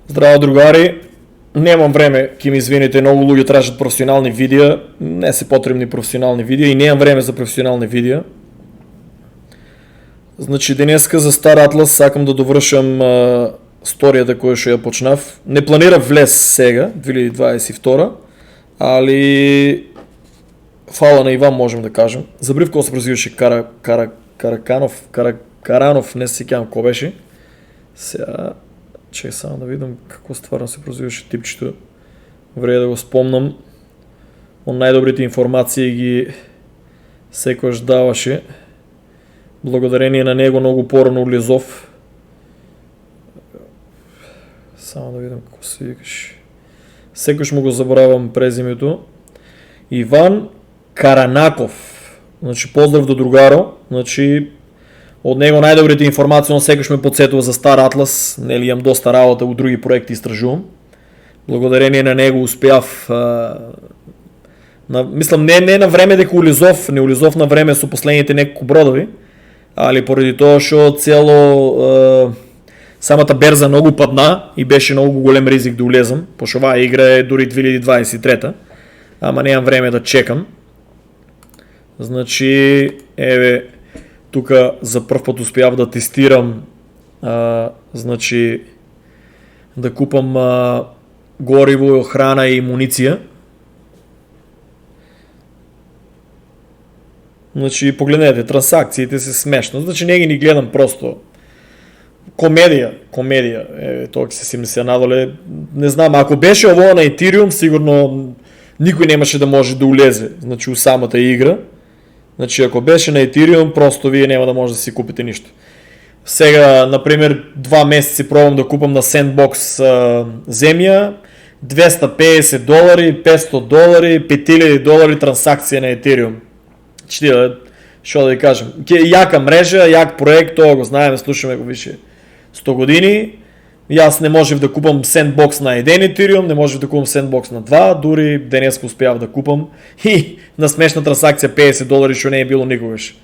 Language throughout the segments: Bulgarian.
Здраво, другари! Немам време, ки ми извините, много луѓе тражат професионални видеа, не се потребни професионални видеа и немам време за професионални видеа. Значи денеска за Star Atlas сакам да довршам сторијата која што ја почнав. Не планирав влез сега, 2022, али фала на Иван можем да кажем. Забрив кој се прозиваше Каранов, не се сеќавам кој беше. Сега чекай само да видам како стварно се прозиваше типчето. Време да го спомнам. Он најдобрите информации ги секојаш даваше. Благодарение на него многу порано улезов. Само да видам како се викаш. Секојаш му го заборавам презимето. Иван Каранаков. Значи поздрав до другаро. Значи од него најдобрите информации, он секојаш ме подсетува за Star Atlas, нели имам доста работа у други проекти истражувам. Благодарение на него успеав мислам не на време дека улизов, не улизов на време со последните неколку бродови, али поради тоа што самата берза многу падна и беше многу голем ризик да улезам, пошто оваа игра е дури 2023, ама немам време да чекам. Значи еве тука за прв пат успеав да тестирам, значи да купам гориво, храна и муниција. Значи погледнете, трансакциите се смешно, значи не ги ни гледам просто. Комедија, тоа ќе се си надоле, не знам, ако беше ово на Ethereum, сигурно никој немаше да може да улезе, значи у самата игра. Значи ако беше на Ethereum, просто вие нема да може да си купите ништо. Сега, например, 2 месеци пробвам да купам на Sandbox земја, $250, $500, $5000 трансакција на Ethereum. Што да ви кажем, јака мрежа, јак проект, тоа го знаеме, слушаме го више 100 години. Јас не можев да купам Sandbox на 1 Ethereum, не можев да купам Sandbox на 2, дури денес успеав да купам и на смешна трансакција $50, што не е било никогаш.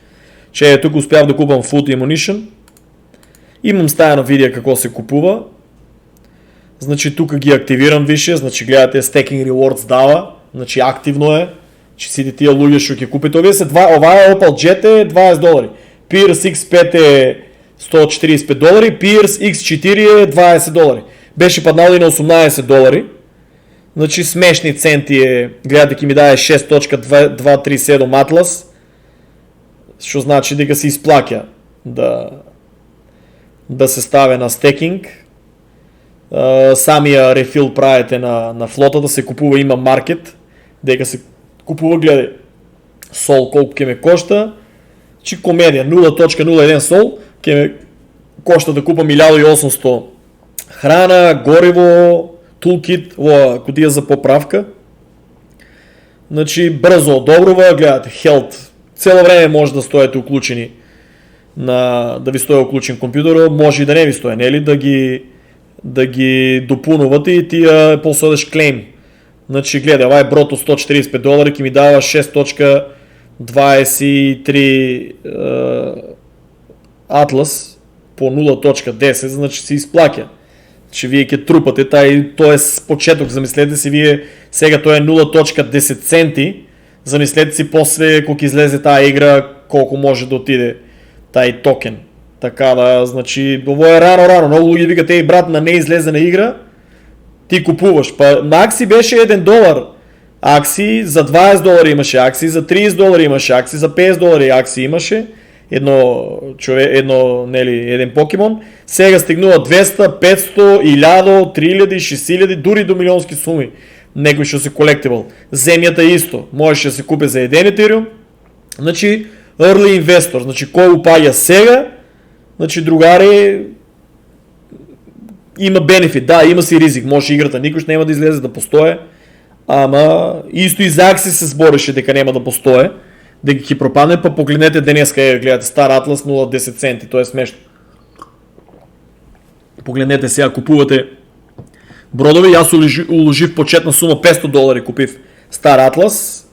Че тук успеав да купам Food Ammunition. Имам стајано видео како се купува. Значи тука ги активирам више, значи гледате Stacking Rewards дава, значи активно е. Че сите тие луѓе што ќе купите, оваа е Opal Jet е $20, Pierce X5 е $145, Pierce X4 е $20. Беше паднало и на $18. Значи смешни центи е, гледате ки ми даде 6.237 Atlas, што значи дека се исплаќа да се ставе на стекинг. Самија рефил правите на флотата, се купува, има маркет, дека се купува, гледај, сол колку ќе ме кошта, чи комедија, 0.01 сол, ќе ме кошта да купам 1800 храна, гориво, тулкит, кутија за поправка. Значи брзо одобрува, гледате, health, цело време може да стоите уклучени да ви стои уклучен компјутерот, може и да не ви стои, нели, да ги допунувате и тие после одеш клейм. Значи гледај, ова е брото $145, ќе ми дава 6.23 Atlas по 0.10, значи се исплаќа. Че вие ќе трупате, тоа е почеток, замислете си вие, сега тоа е 0.10 центи, замислете си после кога излезе таа игра, колку може да отиде тај токен. Така да, значи, ово е рано, многу луѓе викат, еј брат, на неизлезена игра, ти купуваш, па на акции беше $1, акции за $20 имаше, акции за $30 имаше, акции за $50 акции имаше, еден покемон, сега стигнува 200, 500, 1000, 3000, 6000, дури до милионски суми, некој што се колективал. Земјата исто, можеше да се купи за 1 Ethereum, значи early investor, значи кој упаѓа сега, значи другари, има бенефит, да, има си ризик, може играта никош нема да излезе да постое, ама исто и за акции се збореше дека нема да постое, дека ќе пропадне, па погледнете денеска, гледате Star Atlas 0.10 центи, тоа е смешно. Погледнете сега, купувате бродови, јас уложив почетна сума $500 купив Star Atlas,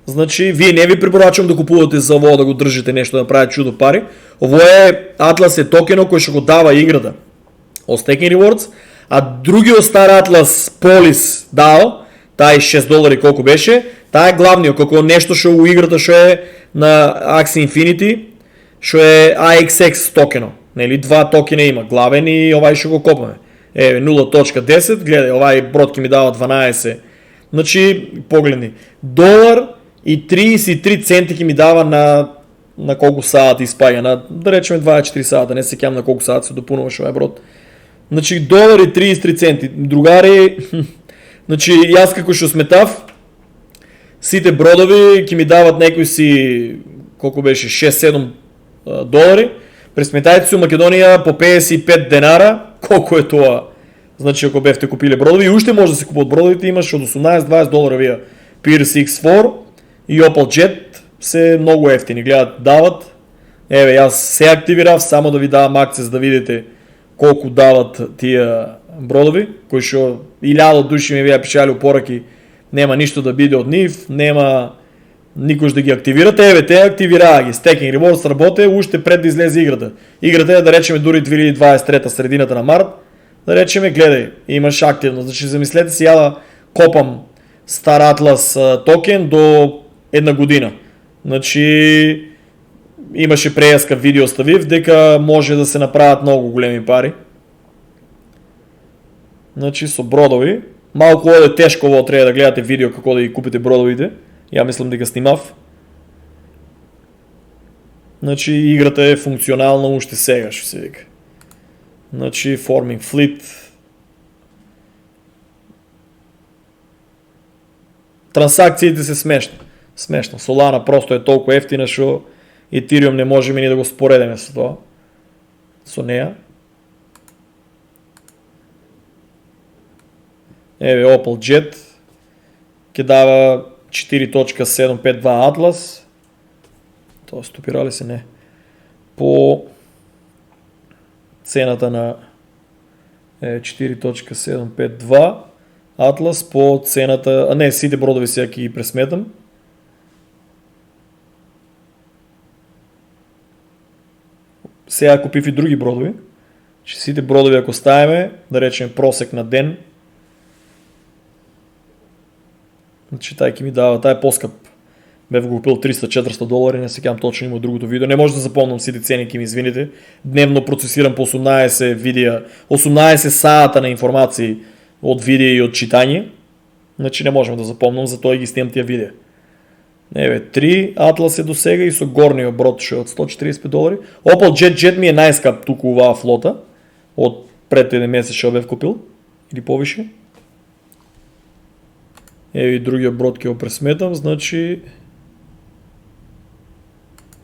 значи вие не ви препорачувам да купувате за ово да го држите нешто да прави чудо пари. Ово е Atlas е токено кој што го дава играта. Stacking Rewards, а другиот стар Атлас Полис дал, тај $6 колку беше, тај е главниот, како нешто што у играта што е на Axie Infinity, што е AXX токено. Нели, два токена има, главен и овај што го копаме. 0.10, гледај, овај брод ки ми дава 12. Значи, погледни, $1.33 ки ми дава на колку саат испаѓа, на да речеме 24 сата, не се сеќавам на колку саат се допунуваше овај брод. Значи $1.33. Другари, значи јас како што сметав, сите бродови ќе ми дават некои си колку беше $6-7. Пресметајте се у Македонија по 55 денара, колку е тоа? Значи ако бевте купиле бродови, и уште може да се купуват бродовите, имаш од $18-20 вија Pierce X4 и Opal Jet се многу ефтини, гледат, дават. Еве, јас се активирав само да ви давам акцес да видите колку дават тие бродови, кои што 1000 души ми беа пишали упораки, нема ништо да биде од нив, нема никош да ги активирате. Еве, те активираа ги, Stacking Rewards работе уште пред да излезе играта. Играта е, да речеме, дури 2023 средината на март, да речеме, гледај, имаш активно. Значи, замислете си, ја да копам Star Atlas токен до една година. Значи, имаше прејаска видео ставив, дека може да се направат многу големи пари. Значи, со бродови. Малку оде тешко ово, треба да гледате видео како да ги купите бродовите. Ја мислам дека снимав. Значи, играта е функционална уште сега, што се вика. Значи, Forming Fleet. Трансакциите се смешни. Смешно. Solana просто е толку ефтина што Ethereum не можеме ни да го споредиме со тоа. Со неа. Еве, Opal Jet ќе дава 4.752 Atlas. Тоа стопирали се, не. По цената на 4.752 Atlas по цената, не, сите бродови сега ќе ги пресметам. Сега купив и други бродови. Че сите бродови ако ставиме, да речем просек на ден, значи тај ќе ми дава, тај е поскап. Бев го купил $300-400, не се сеќавам точно, има другото видео. Не може да запомнам сите цени, ќе ми извините. Дневно процесирам по 18 видеа, 18 сата на информации од видео и од читање. Значи не можем да запомнам, затоа ги снимам тие видеа. Еве, 3 Атлас е до сега и со горниот брод што е од $145. Opal Jet ми е најскап туку оваа флота. Од пред еден месец што бев купил. Или повише. Еве и другиот брод ќе го пресметам, значи...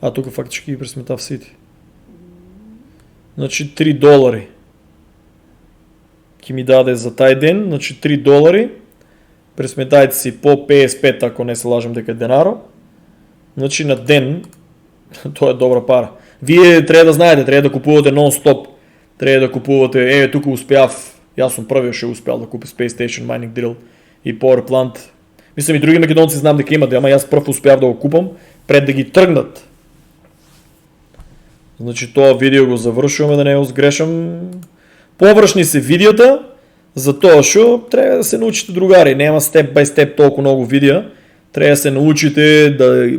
А тука фактички ги пресметав сите. Значи $3 ќе ми даде за тај ден, значи $3. Пресметајте си по 55, ако не се лажам дека е денаро. Значи на ден, тоа е добра пара. Вие треба да знаете, треба да купувате нон-стоп. Треба да купувате, еве тука успеав, јас сум првиот што успеал да купи Space Station Mining Drill и Power Plant. Мислам и други македонци знам дека имат, ама јас прв успеав да го купам пред да ги тргнат. Значи тоа видео го завршуваме, да не го сгрешам. Површни се видеота, за тоа што треба да се научите, другари. Нема степ бај степ толку многу видеа. Треба да се научите да...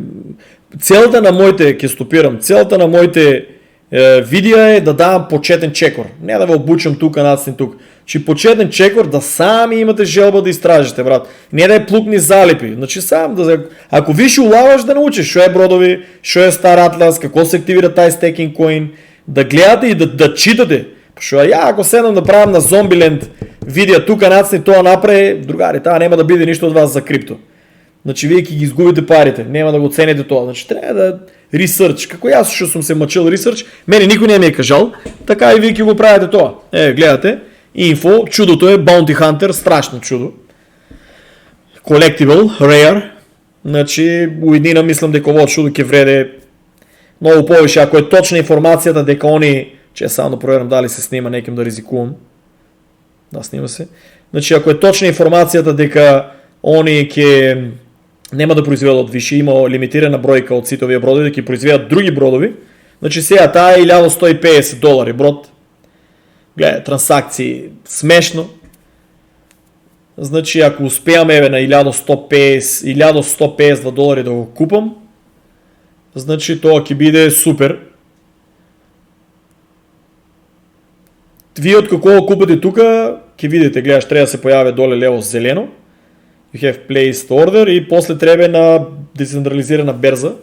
Целта на моите, ќе стопирам, целта на моите видеа е да давам почетен чекор. Не да ве обучам тука, нацни тук. Чи почетен чекор да сами имате желба да истражите, брат. Не да е плукни залипи. Значи сам да... Ако виш улаваш да научиш што е бродови, што е Star Atlas, како се активира тај стекинг коин, да гледате и да читате. Што ја ако седам да правам на Zombieland видео тука нацни тоа направи, другари, таа нема да биде ништо од вас за крипто. Значи вие ќе ги изгубите парите, нема да го цените тоа. Значи треба да ресърч. Како јас што сум се мачил ресърч, мене никој не ми е кажал, така и вие ќе го правите тоа. Гледате, инфо, чудото е Bounty Hunter, страшно чудо. Collectible, rare. Значи уеднина мислам дека овој чудо ќе вреде многу повише, ако е точна информацијата дека они, че само да проверам дали се снима, неким да ризикувам. Да, снима се. Значи ако е точна информацијата дека они ќе нема да произведат више, има лимитирана бројка од сите овие бродови, да ќе произведат други бродови. Значи сега таа е $1150 брод. Гледай, трансакции, смешно. Значи, ако успеям на $1150 да го купам, значи това ќе биде супер. Вие от какво го купате тука, ќе видите, гледаш, трябва да се появи доле лево зелено. You have placed order и после треба на децентрализирана берза,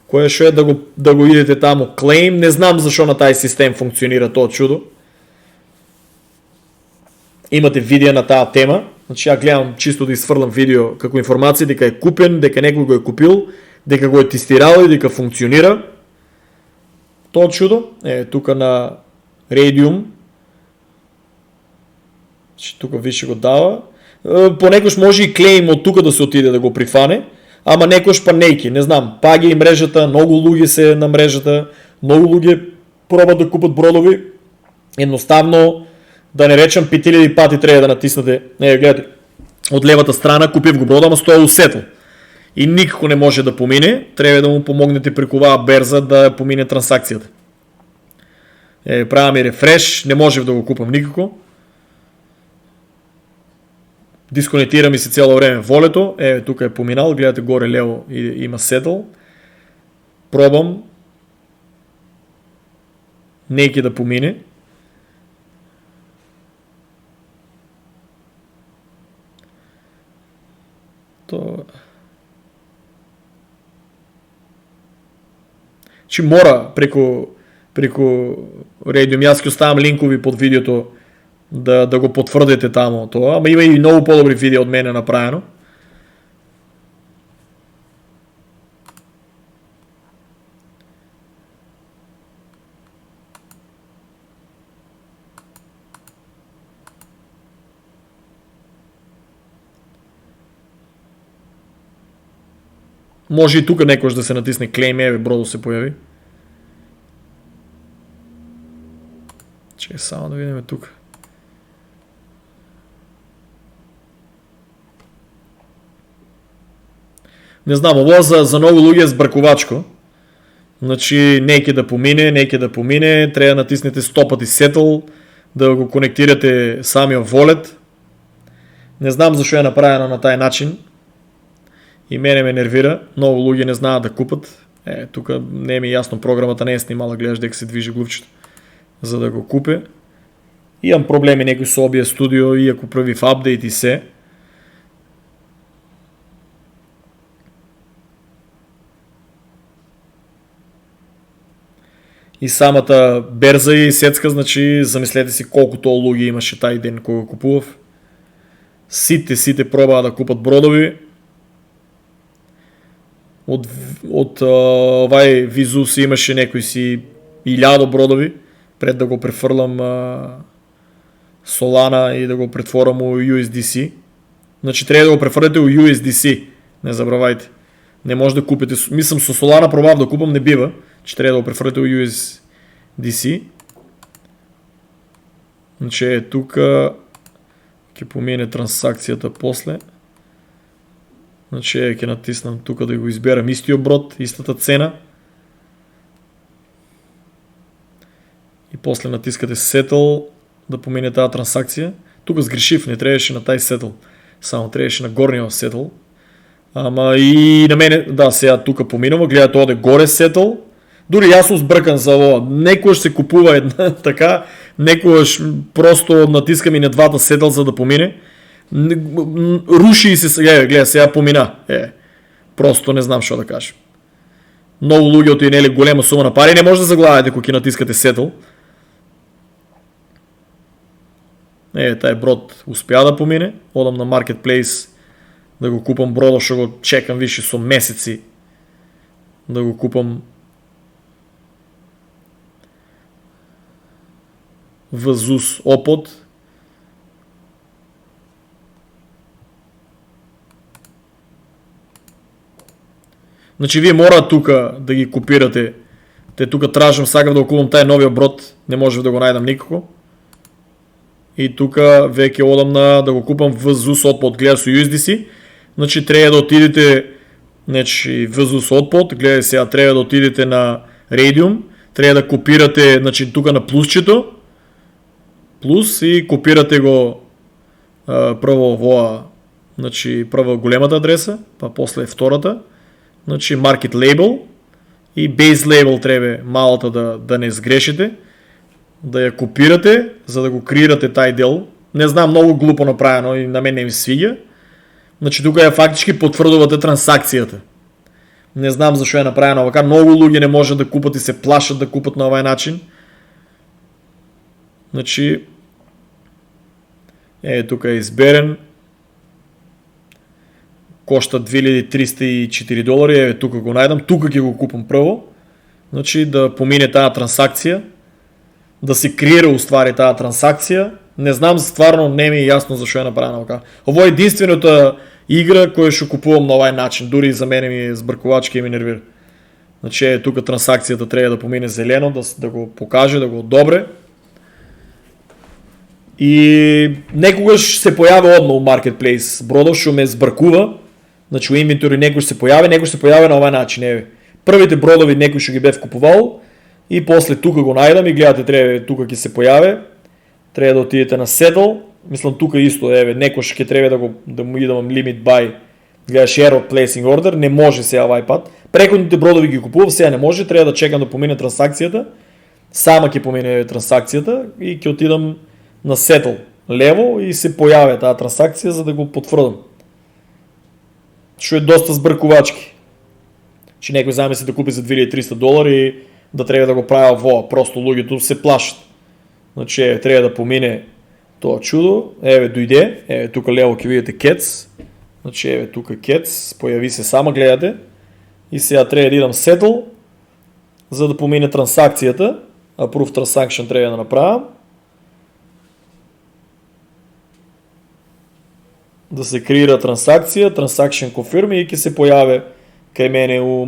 кое ще е да го идете тамо claim. Не знам защо на тази систем функционира това чудо. Имате видео на тази тема. Значи я гледам чисто да изфърлям видео како информация дека е купен, дека некој го е купил, дека го е тестирал и дека функционира. Това чудо е тука на Radium. Тука више го дава. Понекош може и клейм от тука да се отиде да го прифане, ама некош па нејки, не знам, паги и мрежата, много луѓе се на мрежата, много луѓе пробат да купат бродови, едноставно, да не речам 5000 пати трябва да натиснете, гледате, от левата страна купив го брода, ама стоя усетл. И никако не може да помине, трябва да му помогнете преку оваа берза да помине трансакцията. Правя ми рефреш, не можев да го купам никако. Дисконектира ми се цяло време волето. Тук е поминал, гледате горе лево има сетъл. Пробам. Неки да помине. Чи мора преку Radium, аз ќе оставам линкови под видеото да го потвърдите тамо това, ама има и много по-добри видео от мене направено. Може и тук некош да се натисне claim, бродо се появи. Чекай само да видим тук. Не знам, ово за много луѓе е сбркувачко. Значи, неки да помине, трябва да натиснете 100 пъти settle, да го конектирате самия wallet. Не знам защо е направено на taj начин. И мене ме нервира. Много луѓе не знаят да купат. Тук не е ми ясно, програмата не е снимала, гледаш дека се движи глупчето, за да го купе. Имам проблеми некои со OBS Studio и ако прави в апдейт и се. И самата берза и сецка, значи замислете си колкото луѓе имаше тај ден кога купував. Сите пробаа да купат бродови. От овај Визус имаше некои си 1000 бродови, пред да го префрлам Solana и да го претворам у USDC. Значи трябва да го префрлете у USDC, не забравяйте. Не може да купите, мислам со Solana пробав да купам, не бива, че трябва да го префрлете у USDC. Значи тук ќе помине трансакцията после. Значи ќе натиснам тук да го изберам истиот брод, истата цена. И после натискате settle да помине тази трансакция. Тук сгрешив, не трябваше на тази settle, само трябваше на горния settle. Ама и на мене, да, сега тук поминам, гледате оде горе settle. Дори аз съм сбъркан за това. Некојаш се купува една така, некојаш просто натискам и на двата settle за да помине. Руши и се сега, гледа, сега помина. Просто не знам што да кажем. Много луѓе отинели голема сума на пари, не може да заглавате кога ќе натискате settle. Тај брод успя да помине. Одам на Marketplace да го купам бродо, што го чекам више со месеци да го купам. Вазус Опод. Значи вие мора тука да ги копирате. Те тука тражам, сакам да го купам тај новиот брод, не можев да го најдам никако. И тука веќе одам на да го купам Вазус Опод, гледа со USDC. Значи треба да отидете, значи Вазус Опод, гледа сега треба да отидете на Radium, треба да копирате, значи тука на плюсчето. плюс и копирате го прво во, значи прво големата адреса, па после втората, значи market label и base label треба малата да не сгрешите, да я копирате, за да го креирате тај дел. Не знам, много глупо направено и на мен не ми свига. Значи тук фактически потврдувате транзакцијата. Не знам зашо е направено овака. Многу луѓе не можат да купат и се плашат да купат на овај начин. Значи тука е изберен. Кошта $2304. Тука го најдам. Тука ќе го купам прво. Значи да помине таа транзакција. Да се креира уствари таа транзакција. Не знам, стварно не ми е јасно зашо е направено овака. Ово е единствената игра која што купувам на овај начин. Дури и за мене ми е збркувачки и ми нервира. Значи тука транзакцијата треба да помине зелено, да го покаже, да го одобре. И некогаш се појави одма у Marketplace бродов што ме збркува. Значи у инвентори некој се појави на овај начин. Првите бродови некој што ги бев купувал и после тука го најдам и гледате, треба тука ќе се појави. Треба да отидете на Settle. Мислам тука исто, некош ќе треба да му идам limit buy. Гледаш error placing order, не може сега овај пат. Преходните бродови ги купував, сега не може, треба да чекам да помине транзакцијата. Сама ќе помине транзакцијата и ќе отидам на Settle лево и се појави таа транзакција за да го потврдам. Што е доста збркувачки. Че некој замисли да купи за $2300 и да треба да го прави во, просто луѓето се плашат. Значи треба да помине тоа чудо. Дојде. Тука лево ќе видите Cats. Значи тука Cats, појави се сама, гледате. И сега треба да идам Settle за да помине транзакцијата. Approve transaction треба да направам. Да се креира транзакција, transaction confirm и ќе се појави кај мене у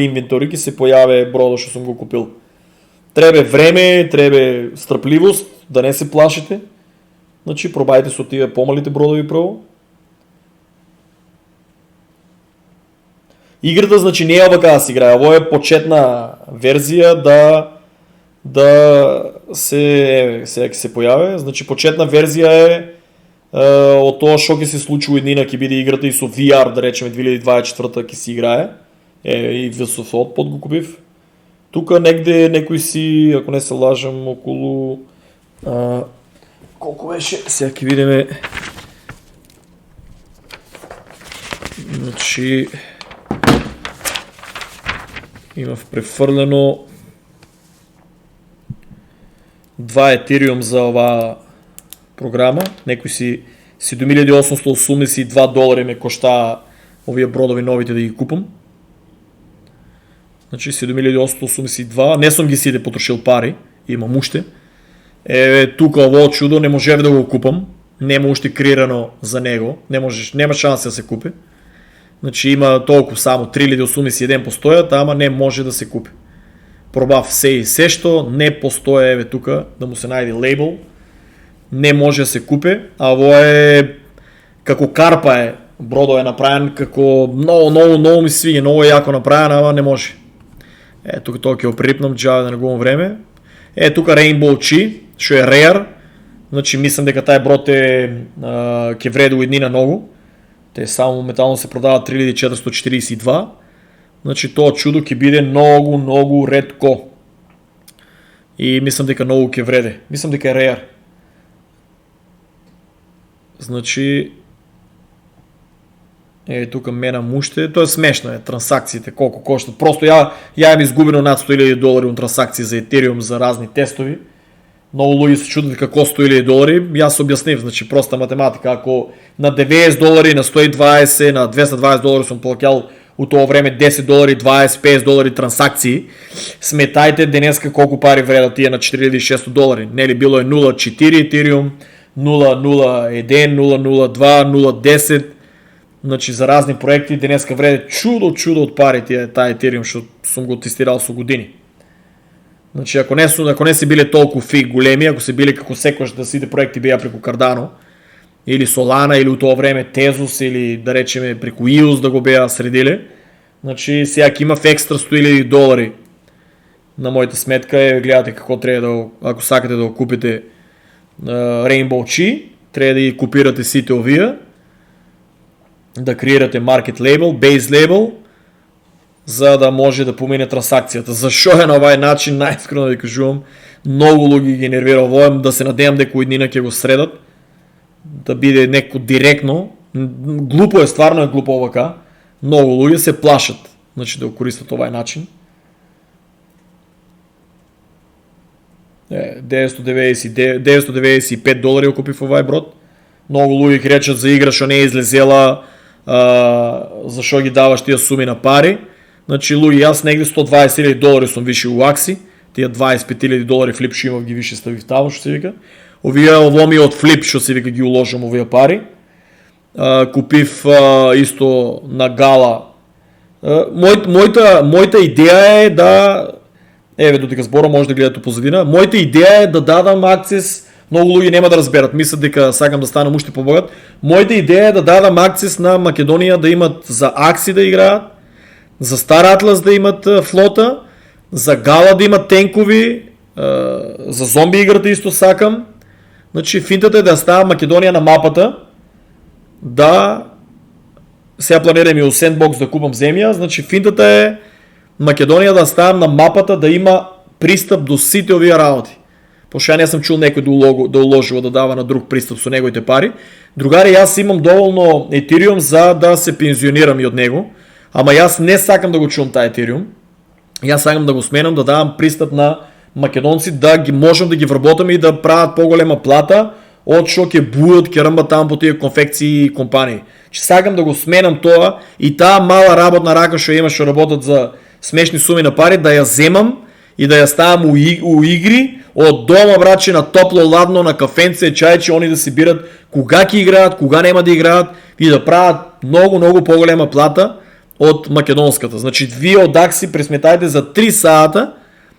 inventory ќе се појави бродо што сум го купил. Треба време, треба стрпливост, да не се плашите. Значи пробајте со тие помалите бродови прво. Играта значи не е овака да се играе, ово е почетна верзија да се сега ќе се појави. Значи почетна верзија е од тоа што ќе се случи еднина ќе биде играта и со VR, да речеме 2024 ќе се играе. И Вилсов Отпод го купив. Тука негде некој си, ако не се лажам, околу колку беше, сега ќе видиме. Значи имав префрлено 2 Ethereum за оваа програма. Некој си $7,882 ме коштаа овие бродови новите да ги купам. Значи 7882, не сум ги сите потрошил пари, имам уште. Тука ово чудо не можев да го купам, нема уште креирано за него, нема шанс да се купи. Значи има толку само 3081 постојат, ама не може да се купи. Пробав се и се што, не постоја тука да му се најде лейбл, не може да се купи, а ово е како карпа бродо е направен како многу ми свиѓа, многу е јако направен, ама не може. Тука тоа ќе го припнам, джаве да не губам време. Тука Rainbow Chi, што е rare. Значи мислам дека тај брод ќе вреди уеднина многу. Те само моментално се продаваат 3442. Значи тоа чудо ќе биде многу ретко. И мислам дека многу ќе вреди. Мислам дека е rare. Значи тука менам уште, тоа е смешно трансакциите колку коштат. Просто ја имам изгубено над $100,000 на трансакции за Ethereum за разни тестови. Многу луѓе се чудат како $100,000, јас објаснив, значи проста математика, ако на $90, на 120, на $220 сум плаќал у тоа време $10, 20, $50 трансакции, сметајте денеска колку пари вредат тие на $4600. Нели било е 0.4 Ethereum, 0.01, 0.02, 0.10. Значи за разни проекти денеска вреде чудо од пари таа Ethereum што сум го тестирал со години. Значи ако не се биле толку големи, ако се биле како секојаш да сите проекти беа преку Cardano или Solana или у тоа време Tezos или да речеме преку EOS да го беа средиле, значи сега ќе имав екстра $100,000 на мојата сметка. Гледате како треба ако сакате да го купите Rainbow Chi, трябва да ги копирате сите овие, да креирате market label, base label, за да може да помине трансакцията. Защо е на овај начин, најискрено да ви кажувам, много луѓе ги нервира овој, да се надевам дека еднина ќе го средат, да биде некако директно. Глупо е, стварно е глупо овака. Много луѓе се плашат, значи да го користат овај начин. 995 долари го купив овај брод. Много луѓе речат за игра што не е излезела, зашо ги даваш тия суми на пари. Значи луѓе, јас негде 120.000 долари сум вишил у акси, тия 25.000 долари флип што имав ги више ставив тамо, што се вика. Овие ово ми од флип што се вика ги уложам овие пари. Купив исто на гала. Мојата идеја е да, еве додека збора може да гледате позадина, мојата идеја е да дадам акцес, многу луѓе нема да разберат, мислат дека сакам да станам уште побогат. Мојата идеја е да дадам акцес на Македонија да имат за акси да играат, за Стар Атлас да имат флота, за гала да имат тенкови, за зомби играта исто сакам. Значи финтата е да става Македонија на мапата, да сега планирам и у Sandbox да купам земја, значи финтата е Македонија да ставам на мапата, да има пристап до сите овие работи. Пошто ја не сум чул некој да уложува да дава на друг пристап со неговите пари. Другари, јас имам доволно Ethereum за да се пензионирам и од него, ама јас не сакам да го чувам тај Ethereum. Јас сакам да го сменам, да давам пристап на македонци, да ги можам да ги вработам и да прават поголема плата, од што ќе бујат, ќе рмбат таму по тие конфекции и компании. Че сакам да го сменам тоа и таа мала работна рака што има што работат за смешни суми на пари, да ја земам и да ја ставам у игри, од дома брачи на топло, ладно, на кафенце, чајче, они да се бират кога ќе играат, кога нема да играат и да прават многу поголема плата од македонската. Значи вие од Акси пресметајте за 3 сата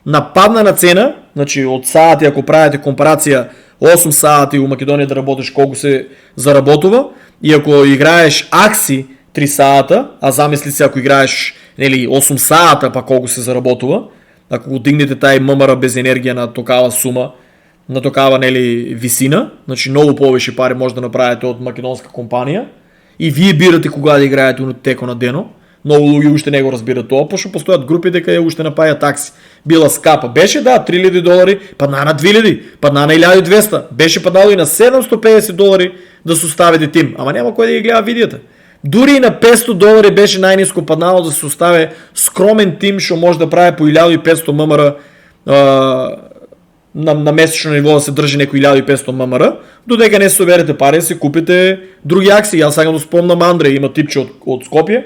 на паднана цена, значи од сати ако правите компарација 8 сати у Македонија да работиш колку се заработува, и ако играеш Акси 3 сата, а замисли се ако играеш 8 сата па колку се заработува, ако го дигнете тај ММР без енергија на токава сума, на токава висина, значи многу повеќе пари може да направите од македонска компанија и вие бирате кога да играете теко на дено. Многу луѓе уште не го разбират тоа, пошто постојат групи дека ја уште напаја такси. Била скапа, беше да 3000 долари, падна на 2000, падна на 1200, беше паднало и на 750 долари да се оставите тим, ама нема кој да ги гледа видеото. Дури и на 500 долари беше најниско паднало да се остави скромен тим што може да прави по 1500 ММР на месечно ниво, да се држи некој 1500 ММР, додека не се соберете пари да се купите други акции. Јас сакам да спомнам Андреј, има типче од Скопје,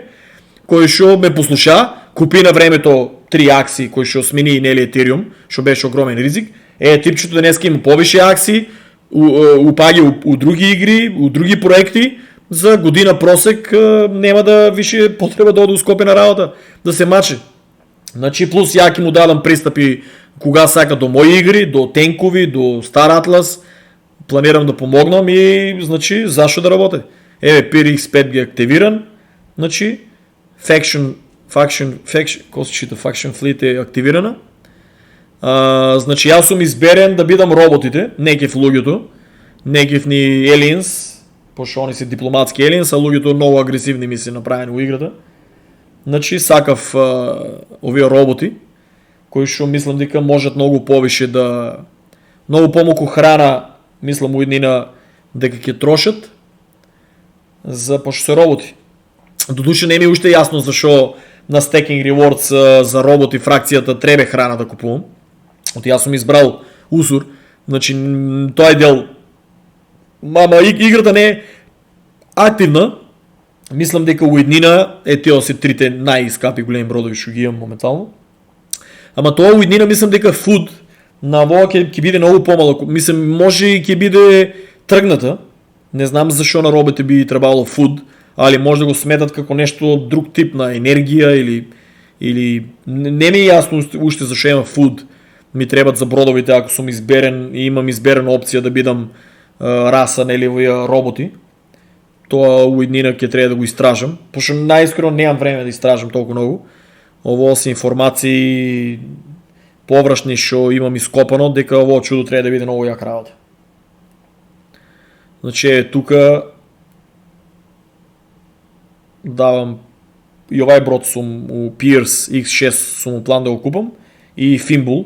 кој што ме послуша, купи на времето 3 акции кои што смени Ethereum, што беше огромен ризик. Типчето денеска има повише акции, упаѓа у други игри, у други проекти, за година просек нема да више потреба да оде у Скопје на работа, да се мачи. Значи плюс ја ќе му дадам пристапи кога сака до мои игри, до тенкови, до Стар Атлас, планирам да помогнам и значи зашо да работи. PRX5 ги активиран, значи Faction Fleet е активирана. Значи јас сум изберен да бидам роботите, не кеф луѓето, не кеф ни Aliens, пошто они се дипломатски Aliens, а луѓето многу агресивни ми се направени во играта. Значи сакав овие роботи, кои што мислам дека можат многу повише да, многу помалку храна, мислам уеднина дека ќе трошат, за пошто се роботи. Додуше не ми е уште јасно зашо на Stacking Rewards за роботи фракцијата требе храна да купувам. Јас сум избрал Усур, значи тој дел, мама играта не е активна. Мислам дека уеднина тие се трите најскапи големи бродови што ги имам моментално. Ама тоа уеднина мислам дека фуд на овоа ќе биде многу помалку. Мислам може и ќе биде тргната. Не знам зашо на роботи би требало фуд, али може да го сметат како нешто друг тип на енергија или не ми е јасно уште зашо има фуд. Ми требат за бродовите ако сум изберен и имам изберена опција да бидам раса овие роботи. Тоа уеднина ќе треба да го истражам, пошто најискрено немам време да истражам толку многу. Ово се информации површни што имам ископано дека ово чудо треба да биде многу јака работа. Значи тука давам и ovaj брод сум у Pierce X6 сум план да го купам и Fimbul.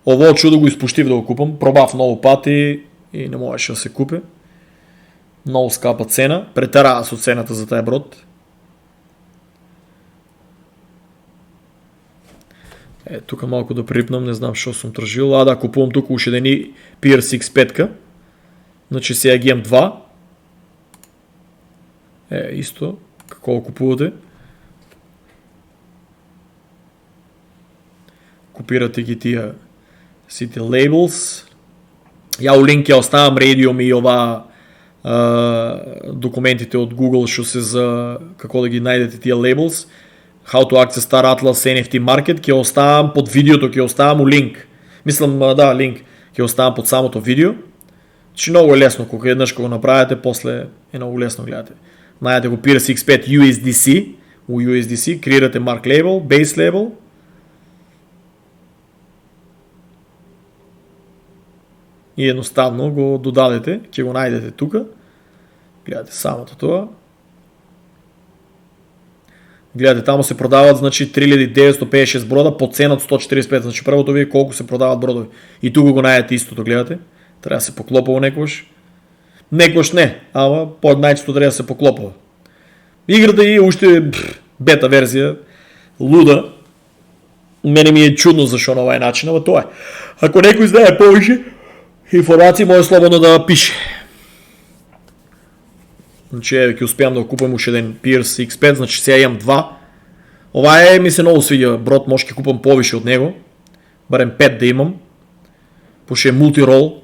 Ово чудо го изпуштив да го купам, пробав много пати и не можеше да се купи. Много скапа цена, претера с цената за тази брод. Тук малко да припнам, не знам що съм тържил. Да, купувам тук ушедени Pierce X5. Значи сега ги имам 2. Исто. Какво купувате? Копирате ги тия сите labels. Я линк я оставам Radium и ова документите от Google, що се за какво да ги найдете тия labels. How to access Star Atlas NFT Market, ќе оставам под видеото, ќе оставам линк. Мислам, да, линк ќе оставам под самото видео. Че много е лесно, кога еднъж го направите, после е много лесно гледате. Найдете го Pierce X5 USDC, у USDC, креирате Mark Label, Base Label. И едноставно го додадете, ќе го найдете тука. Гледате самото това. Гледате, там се продават, значи 3956 брода по цена от 145. Значи първото ви е колко се продават бродови. И тук го найдете истото, гледате. Трябва да се поклопава некош. Некош не, ама по най-често трябва да се поклопава. Играта е още бета версия, луда. Мене ми е чудно защо на ovaj начин, ама това е. Ако некой знае повече информация, може слободно да пише. Значи ќе успеам да купам уште еден Pierce X5, значи сега имам 2. Ова ми се много свиѓа брод, може ќе купам повише од него. Барем 5 да имам. Пошто е мултирол.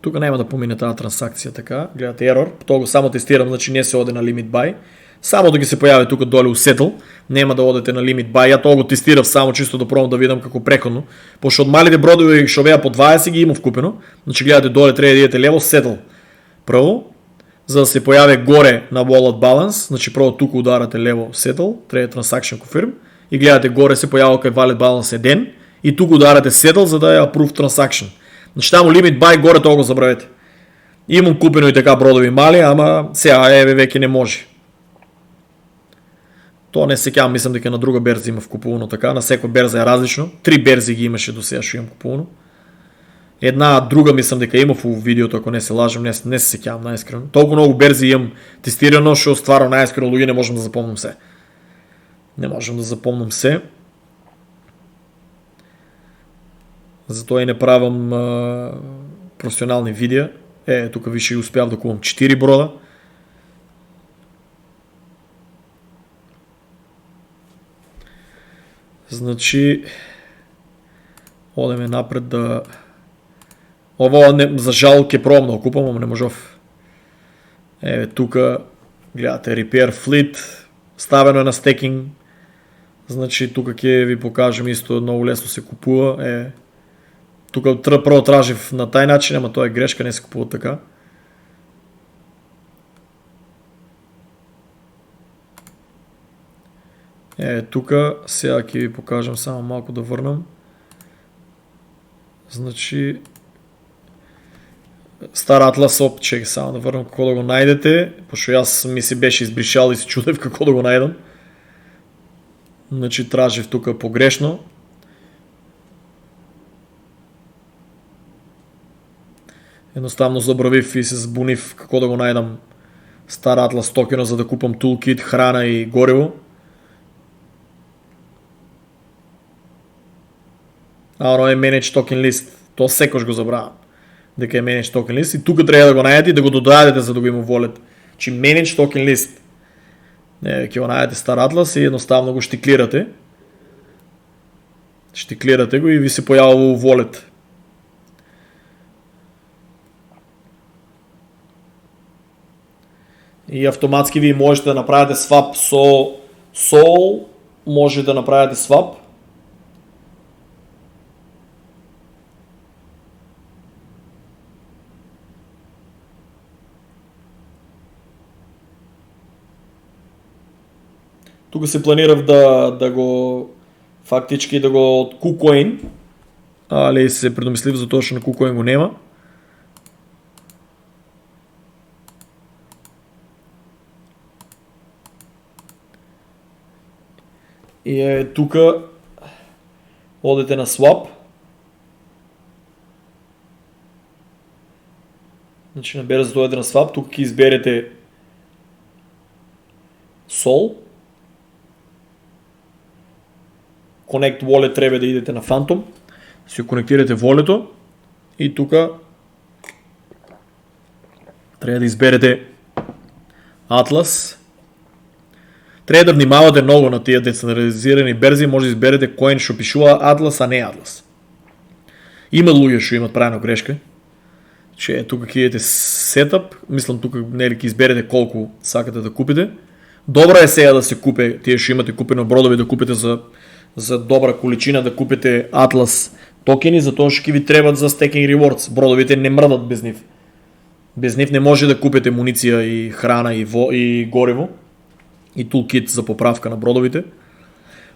Тука нема да помине тази трансакција така. Гледате ерор, тоа го само тестирам, значи не се оде на limit buy. Само да ги се појави тука доле у settle, нема да одете на limit buy. Ја тоа го тестирав само чисто да пробам да видам како преходно. Пошто од малите бродови што беа по 20 ги имав купено. Значи гледате доле треба да идете лево settle. Прво, за да се појави горе на wallet balance, значи прво тука ударате лево settle, треба transaction confirm и гледате горе се појавува кај wallet balance 1 и тука ударате settle за да е approve transaction. Значи таму limit buy горе тоа го забравете. Имам купено и така бродови мали, ама сега веќе не може. Тоа не се кеам, мислам дека на друга берза има вкупувано така, на секоја берза е различно. 3 берзи ги имаше до сега што имам купувано. Една друга мислам дека имав у видеото, ако не се лажам, не се сеќавам најискрено. Толку многу берзи имам тестирано, што стварно најискрено луѓе не можам да запомнам се. Не можам да запомнам се. Затоа и не правам професионални видеа. Тука више успеав да купам 4 брода. Значи одеме напред да ово за жал ќе пробам да го купам, ама не можов. Тука гледате Repair Fleet, ставено е на стекинг. Значи тука ќе ви покажем исто, много лесно се купува. Тука прво тражив на тај начин, ама тоа е грешка, не се купува така. Тука сега ќе ви покажам, само малко да върнам. Значи Star Atlas Op, чекай само да върнам како да го најдете, пошто јас ми се беше избришал и се чудев како да го најдам. Значи тражив тука погрешно. Едноставно забравив и се збунив како да го најдам Star Atlas токено за да купам toolkit, храна и гориво. Оно е Manage Token List. Тоа секош го забравам. Дека е Manage Token List и тука треба да го најдете и да го додадете за да го има wallet. Чи Manage Token List. Ќе го најдете Star Atlas и едноставно го штиклирате. Штиклирате го и ви се појавува у wallet. И автоматски ви можете да направите swap со Sol, може да направите swap. Тук се планирав да го фактически да го от KuCoin, ali се предомислив за това, че на KuCoin го нема. И тук одете на Swap. Значи набера за дойде на Swap, тук изберете Sol. Connect Wallet трябва да идете на Phantom. Си конектирате волето и тук трябва да изберете Atlas. Трябва да внимавате много на тия децентрализирани берзи, може да изберете Coin, що пишува Atlas, а не Atlas. Има луѓе што имат правилно грешка. Че тук кидете Setup, мислам тук нели изберете колко сакате да купите. Добра е сега да се купе, тие што имате купено бродови да купите за добра количина да купите Atlas токени, затоа што ви требат за Staking Rewards. Бродовите не мрдат без нив. Без нив не може да купите муниция и храна и гориво. И toolkit за поправка на бродовите.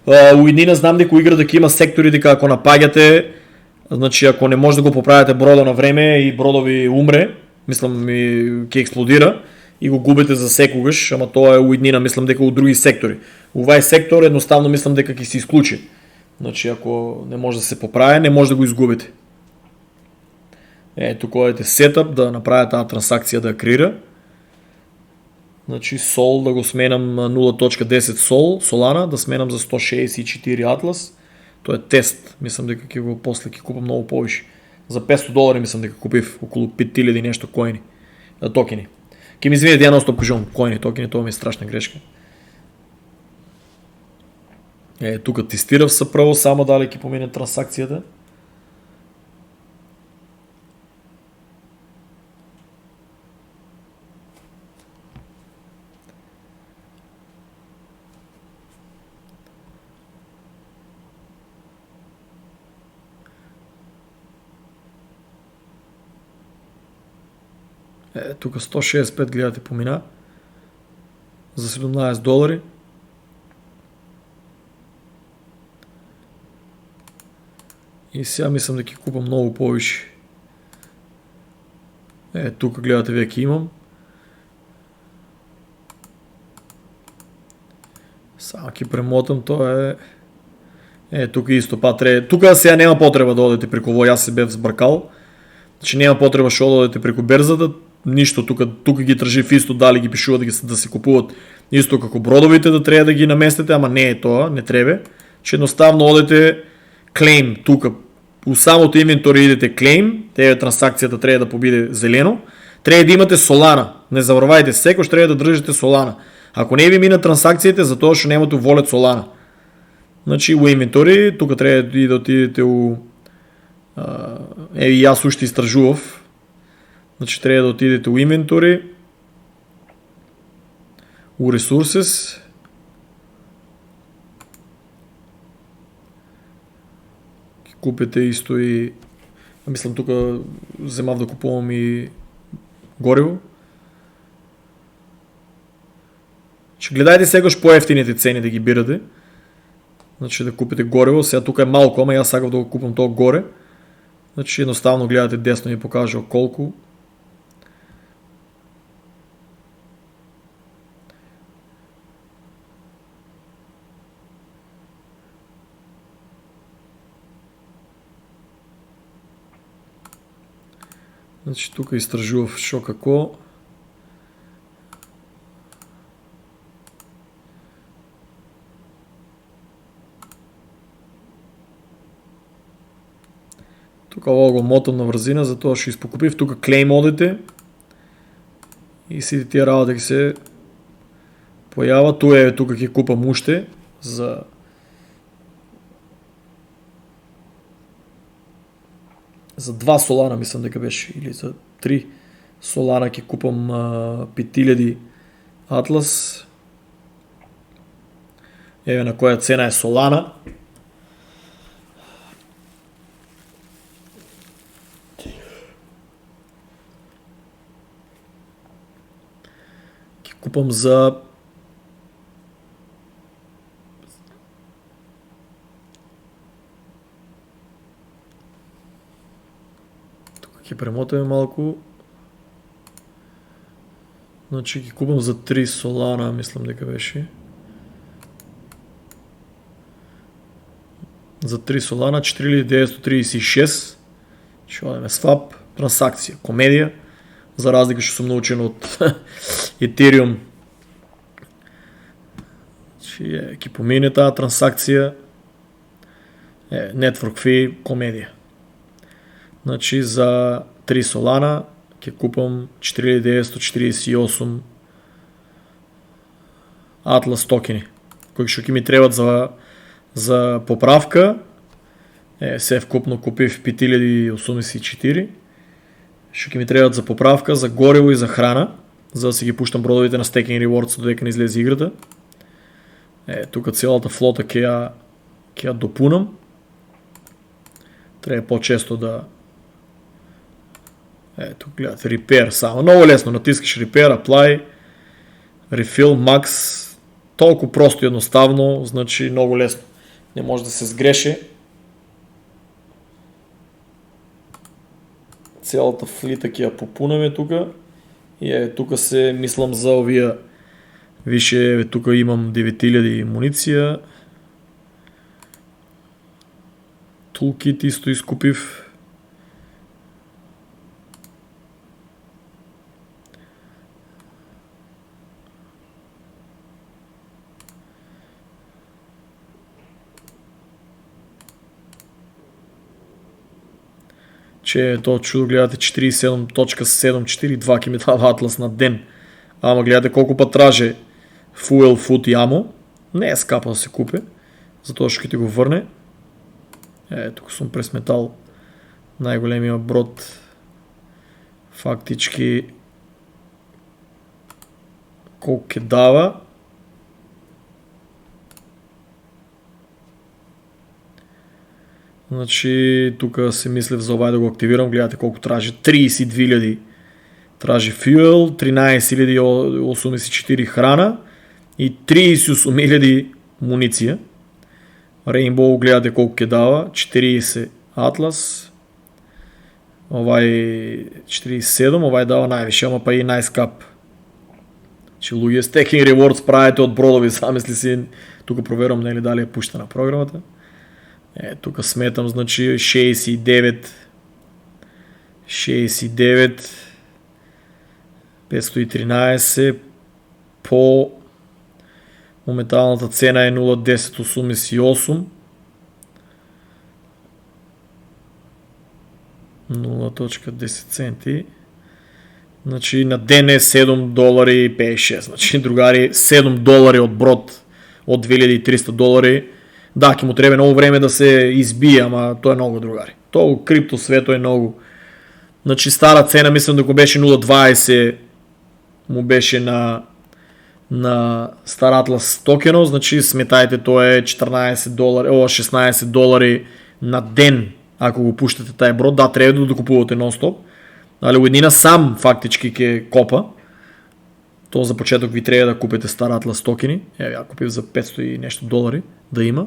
У еднина знам дека игра дека има сектори дека ако напаѓате, значи ако не може да го поправите брода на време и бродови умре, мислам ќе експлодира и го губите за секогаш, ама тоа е у еднина, мислам дека у други сектори. Овај сектор едноставно мислам дека ќе се исклучи. Значи ако не може да се поправи, не може да го изгубите. Тук одете Setup да направите таа трансакција да креира. Значи Sol да го сменам 0.10 Sol, Solana, да сменам за 164 Atlas. Тоа е тест, мислам дека ќе го после ќе купам многу повише. За $500 мислам дека купив околу 5000 нешто коини, токени. Ке ми извинете, ја ностоп кажувам коини, токени, тоа ми е страшна грешка. Тука тестирав се право, само дали ќе помине трансакцијата. Тук 165 гледате помина за $17. И сега мислам да ќе купам много повише. Тук гледате веќе имам. Само ќе премотам, тоа е... тук исто па треба... Тука сега нема потреба да одете преку во, јас се бев збркал. Значи нема потреба што да одете преку берзата. Ништо, тука ги тржив исто дали ги пишува да се купуват исто како бродовите, да треба да ги наместите, ама не е тоа, не треба. Че едноставно одете claim тука, у самото инвентори идете claim, трансакцијата треба да побиде зелено, треба да имате Solana, не забравајте, секој треба да држите Solana. Ако не ви мина трансакциите, затоа што немате wallet Solana. Значи у инвентори, тука треба да отидете у... јас уште истражував. Значи трябва да отидете у Inventory, у Resources, купите исто и... Мислам тук вземав да купувам и гориво. Че гледајте сегаш по-ефтините цени да ги бирате. Значи да купите гориво, сега тук е малко, ама јас сакав да го купам тоа горе. Значи едноставно гледате десно и покажа колку. Значи тук истражував шо како. Тука ова го мотам на врзина, затоа што испокупив. Тука клейм одите и сите тие работи ќе се појава. Тука ќе купам уште за за 2 Solana мислам дека беше, или за 3 Solana ќе купам 5000 Atlas. Еве на која цена е Solana. Ќе купам за Ќе премотаме малку. Значи ги купам за 3 Solana, мислам дека беше. За 3 Solana 4936. Ще одеме swap, трансакција, комедија. За разлика што сум научен од Ethereum. Ќе помине таа трансакција. Network fee, комедија. Значи за 3 Solana ќе купам 4948 Atlas токени, кои што ќе ми требат за поправка. Се вкупно купив 5084. Што ќе ми требат за поправка, за гориво и за храна, за да си ги пуштам бродовите на Staking Rewards додека не излезе играта. Тука целата флота ќе ја допунам. Треба по-често да... Тук гледате, Repair само. Много лесно, натискаш Repair, Apply, Refill, Max. Толку просто и едноставно, значи много лесно. Не може да се сгреши. Цялата флита ќе ја попунеме тука. И тука се мислам за овие. Више, тука имам 9000 муниција. Toolkit исто искупив. Че то чудо гледате 47.742 ќе ми дава Атлас на ден. Ама гледате колку пат траже Fuel, Food и Ammo. Не е скапа да се купе. Затоа што ќе ти го врне. Тук сум пресметал најголемиот брод. Фактички колку ќе дава. Значи, тука се мислев за овај да го активирам, гледате колку тражи, 32.000 тражи fuel, 13.084 храна и 38.000 муниција. Rainbow гледате колку ќе дава, 40 Atlas, овај 47, овај дава највише, ама па и најскап. Че луѓе Staking Rewards правите од бродови, замисли си, тука проверам нели дали е пуштена програмата. Тука сметам, значи 69 513 по моменталната цена е 0.1088 0.10 центи. Значи на ден е $7.56. Значи другари, $7 од брод од $2300. Да, ќе му треба много време да се избие, ама тоа е много, другари. Тоа крипто свето е много. Значи стара цена, мислам дека беше 0.20 му беше на Star Atlas токено, значи сметајте тоа е $16 на ден, ако го пуштате тај брод. Да, треба да докупувате нон-стоп, али уеднина сам фактички ќе копа. Тоа за почеток ви треба да купите Star Atlas токени. Ја купив за $500 и нешто долари да има.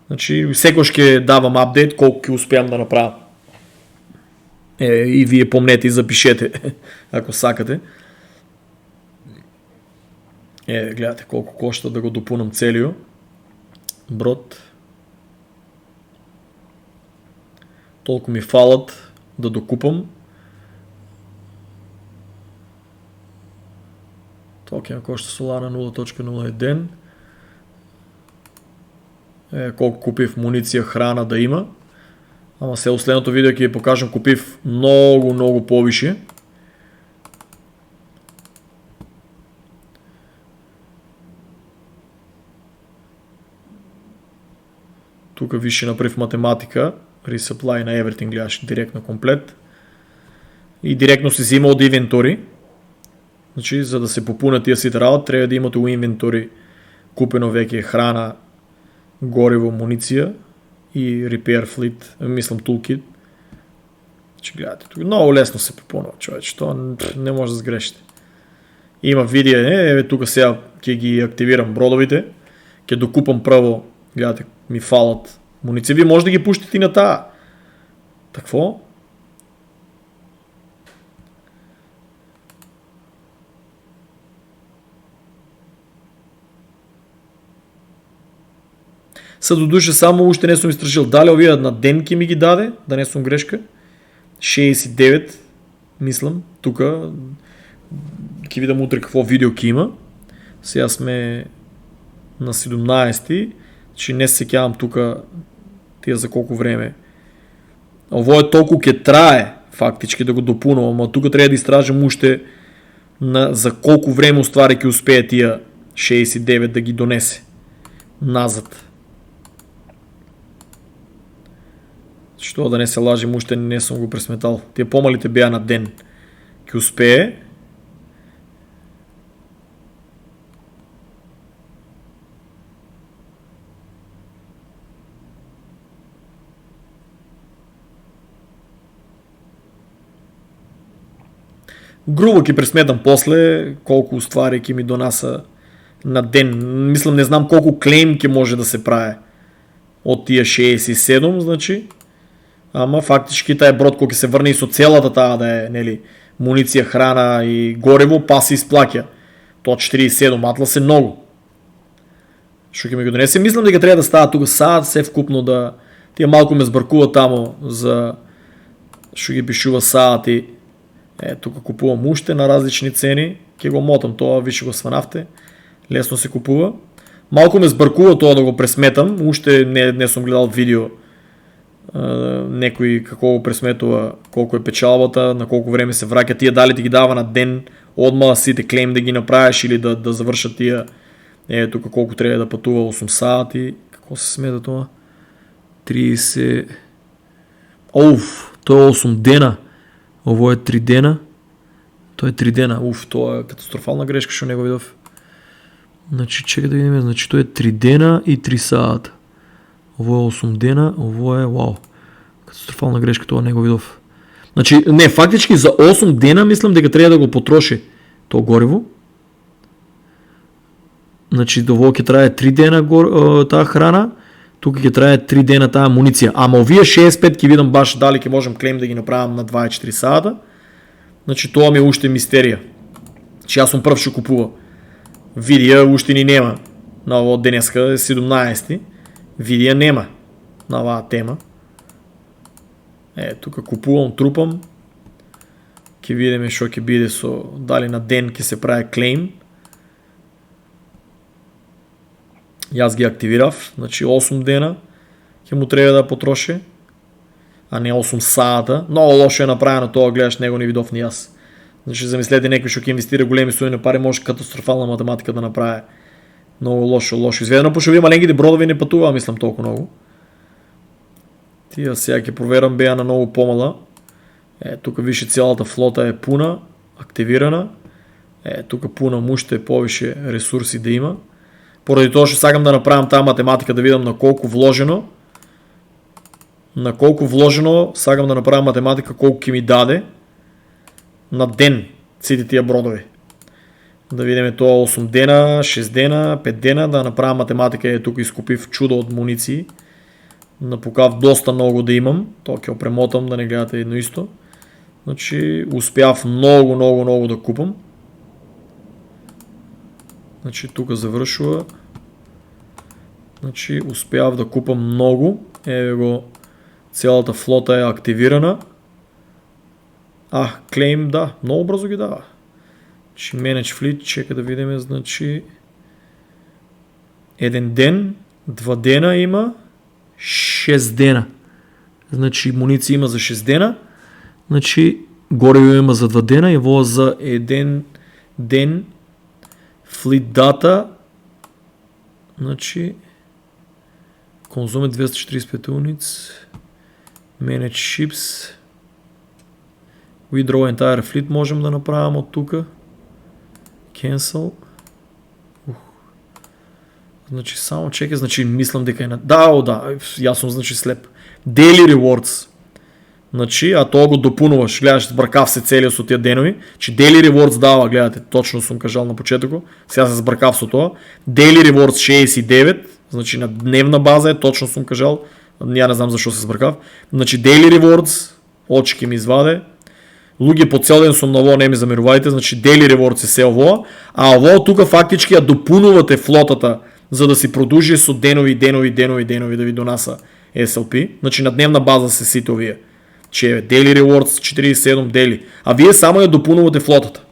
Значи, секој ќе давам апдейт колку ќе успеам да направам. И вие помнете и запишете, ако сакате. Гледате колку кошта да го допунам целиот брод. Толку ми фалат да докупам. Тоа ќе кошта Solana 0.01. Колку купив муниција, храна да има. Ама се следното видео ќе ја покажам, купив многу повише. Тука више направив математика, resupply на everything гледаш директно комплет. И директно се взима од инвентори. Значи, за да се попунат тие сите работи, треба да имате у инвентори купено веќе храна, гориво, муниција и repair fleet, мислам toolkit. Значи, гледате, тук много лесно се попунува, човече, тоа не може да сгрешите. Има видео, тука сега ќе ги активирам бродовите, ќе докупам прво, гледате, ми фалат муниција, ви може да ги пуштите и на таа. Такво? Са до душа само, още не съм изтражил. Дали овие на ден ки ми ги даде, да не съм грешка. 69, мислам, тука. Ки видам утре какво видео ки има. Сега сме на 17, че не се секявам тука тия за колко време. Ово е толкова ке трае, фактически да го допълнувам, а тук трябва да изтражам още за колко време остваря ки успее тия 69 да ги донесе назад. Що да не се лажим, още не съм го пресметал. Тия по-малите бяха на ден. Ки успее. Грубо ки пресметам после колко ствари ки ми донаса на ден. Мислям, не знам колко клейм ки може да се прави от тия 67, значи. Ама фактически тая брод, колко се върне и со целата тая да е, нели, муниция, храна и горево, па се изплакя. То 47, атлас е много. Шо ке ми го донесе. Мислям дека трябва да става тук сад, се вкупно да... Тия малко ме сбъркува тамо за... Шо ги пишува сад и... Тук купувам още на различни цени. Ке го мотам това, виж го сванавте. Лесно се купува. Малко ме сбъркува това да го пресметам. Още не съм гледал видео некой какво го пресметува, колко е печалбата, на колко време се вракя. Тия дали ти ги дава на ден, отма сите клейм да ги направиш или да завършат тия. Тук колко трябва да пътува 8 сати. Какво се смета това? 30... то е 8 дена. Ово е 3 дена. Той е 3 дена. То е катастрофална грешка, що не го видов. Значи, чекай да видим. Значи, той е 3 дена и 3 саата. Ово е 8 дена. Ово е, вау. Катастрофална грешка, това не го видов. Значи, не, фактически за 8 дена мислям дека трябва да го потроши то гориво. Значи, дово ќе трае 3 дена таа храна. Тук ќе трае 3 дена таа амуниция. Ама овие 65 ќе видам баш дали ќе можем клейм да ги направам на 24 сата. Значи тоа ми е уште мистерија. Че јас сум прв што купува. Видија уште ни нема. На ово денеска е 17. Видија нема на оваа тема. Тука купувам, трупам. Ќе видиме што ќе биде со дали на ден ќе се прави клейм. Јас ги активирав, значи 8 дена ќе му треба да потроши, а не 8 сата. Много лошо е направено тоа, гледаш него не видов ни јас. Значи замислете некој што ќе инвестира големи суми на пари, може катастрофална математика да направи. Много лошо изведено, пошто ви маленките бродови не патува, мислам толку многу. Тия сега ќе проверам беа на многу помала. Тука више цялата флота е пуна, активирана. Тука пуна уште повише ресурси да има. Поради тоа што сакам да направам таа математика, да видам на колку вложено. На колку вложено сакам да направам математика колку ќе ми даде на ден сите тия бродови. Да видиме тоа 8 дена, 6 дена, 5 дена, да направам математика. Тука изкупив чудо од муниции. Напукав доста многу да имам. Тоа ќе опремотам да не гледате едно исто. Значи успеав многу да купам. Значи тука завршува. Значи успеав да купам многу. Еве го, цялата флота е активирана. Клейм, да, много бързо ги дава. Значи Manage Fleet, чека да видим, значи 1 ден, 2 дена има, 6 дена. Значи муниция има за 6 дена. Значи гориво има за 2 дена и во за 1 ден. Fleet Data, значи конзуме 245 униц, Manage Ships, Withdraw Entire Fleet можем да направим от тука, Cancel, значи само чекай, значи мислам дека е на... Да, јас сум значи слеп. Daily Rewards, значи, а тоа го допунуваш, гледаш, сбркав се целиот со тие денови, че Daily Rewards дава, гледате, точно сум кажал на почетоку, сега се сбркав со тоа, Daily Rewards 69, значи на дневна база е, точно сум кажал, ја не знам зашо се сбркав, значи Daily Rewards, очки ми изваде, луѓе по цел ден сум на ово, не ми замерувајте, значи Daily Rewards е се ово, а ово тука фактички ја допунувате флотата за да си продължи со денови да ви донаса SLP. Значи на дневна база се сите овие. Че е Daily Rewards 47 daily. А вие само я допълнувате флотата.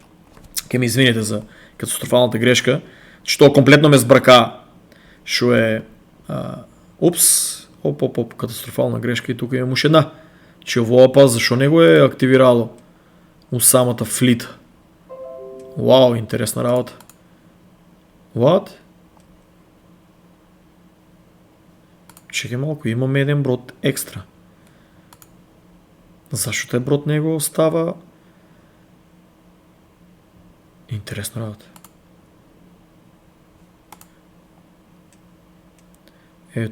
Ке ми извините за катастрофалната грешка, че то комплетно ме сбрака. Шо е... катастрофална грешка и тук имам уж една. Че ово пас, защо не го е активирало у самата флита? Вау, интересна работа. What? Чекай малко, имаме един брод екстра. Защо те брод него става? Интересна работа.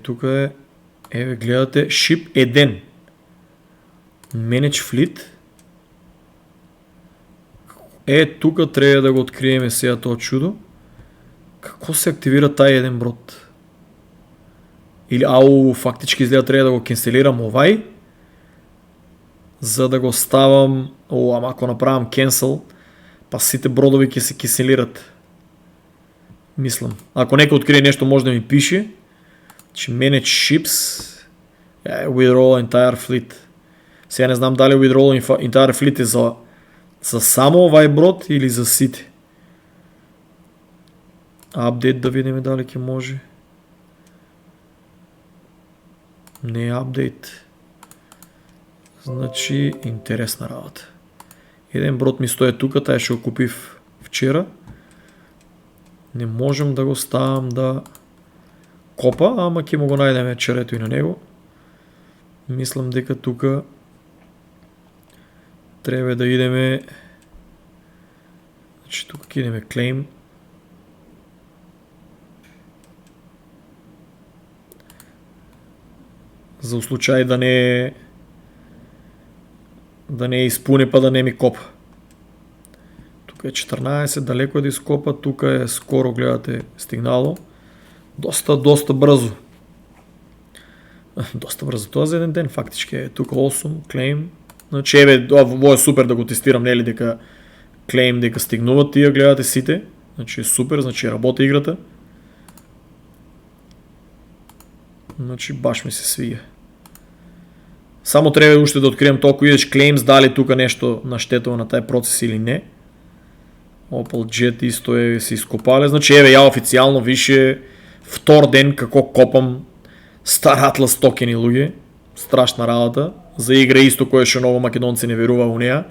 Тук е... гледате, Ship Eden. Manage Fleet. Тук трябва да го открием сега това чудо. Какво се активира тая един брод? Или фактически изгледа трябва да го кенселирам овай, за да го ставам... ама ако направям cancel, па сите бродови ке се кенселират. Мислям. Ако некой открие нещо, може да ми пише, че Manage Ships Withdraw Entire Fleet. Сега не знам дали Withdraw Entire Fleet е за само овай брод или за сите. Апдейт да видим дали ке може. Не е апдейт. Значи интересна работа. Един брод ми стои тук, тая ще го купив вчера. Не можем да го ставам да копа, ама ке му го найдем черето и на него. Мислям дека тук трябва да идеме. Значи тук идеме claim. За случай да не изпуне, па да не ми копа. Тук е 14, далеко е да изкопа, тук е скоро, гледате, стигнало. Доста бързо. Доста бързо. Това за един ден фактически е тук 8, claim. Значи това е супер да го тестирам, не ли дека claim, дека стигнуват тия, гледате сите. Значи е супер, значи работи играта. Значи баш ми се свига. Само трябва още да открием толкова идеш claims, дали тук нещо нащетало на тази процес или не. Opal Jet исто си изкопали. Значи я официално више втор ден како копам Star Atlas токени луѓе. Страшна работа. За игра исто кое ще много македонци не верува у нея.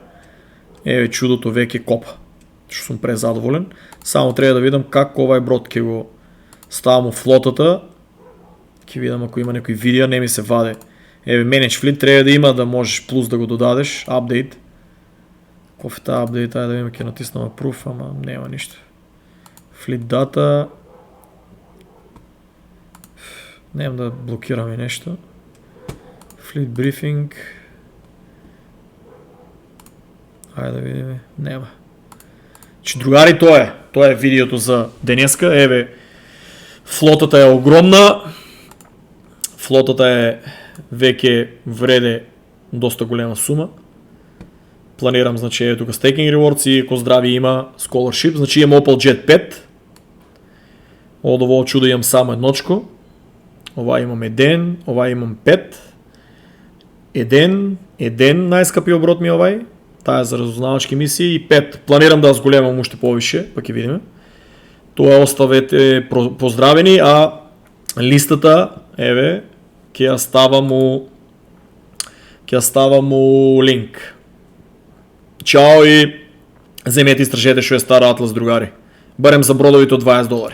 Чудото веќе копа. Што сум презадоволен. Само трябва да видам как овај брод ке го ставам у флотата. Ке видам ако има некои видео, не ми се ваде. Manage Fleet трябва да има да можеш плюс да го додадеш. Апдейт. Коф е тази апдейт? Айде да видим, ке натиснам approve, ама няма нищо. Fleet Data. Нямам да блокираме нещо. Fleet Briefing. Айде да видим. Няма. Че другари, то е видеото за денеска. Флотата е огромна. Флотата е веќе вреде доста голема сума. Планирам, значи, тук Staking Rewards и ако здрави има Scholarship. Значи имам Opal Jet 5. От ово чудо имам само едночко. Ова имам еден, ова имам 5. Еден най-скъпи оборот ми е овай. Тая е за разузнавачки мисии и 5. Планирам да сголемам още повише, пък и видим. Това оставете поздравени, а листата, ке я ставам у линк. Чао и вземете и стражете шо е Star Atlas, другари. Барем за бродовите от $20.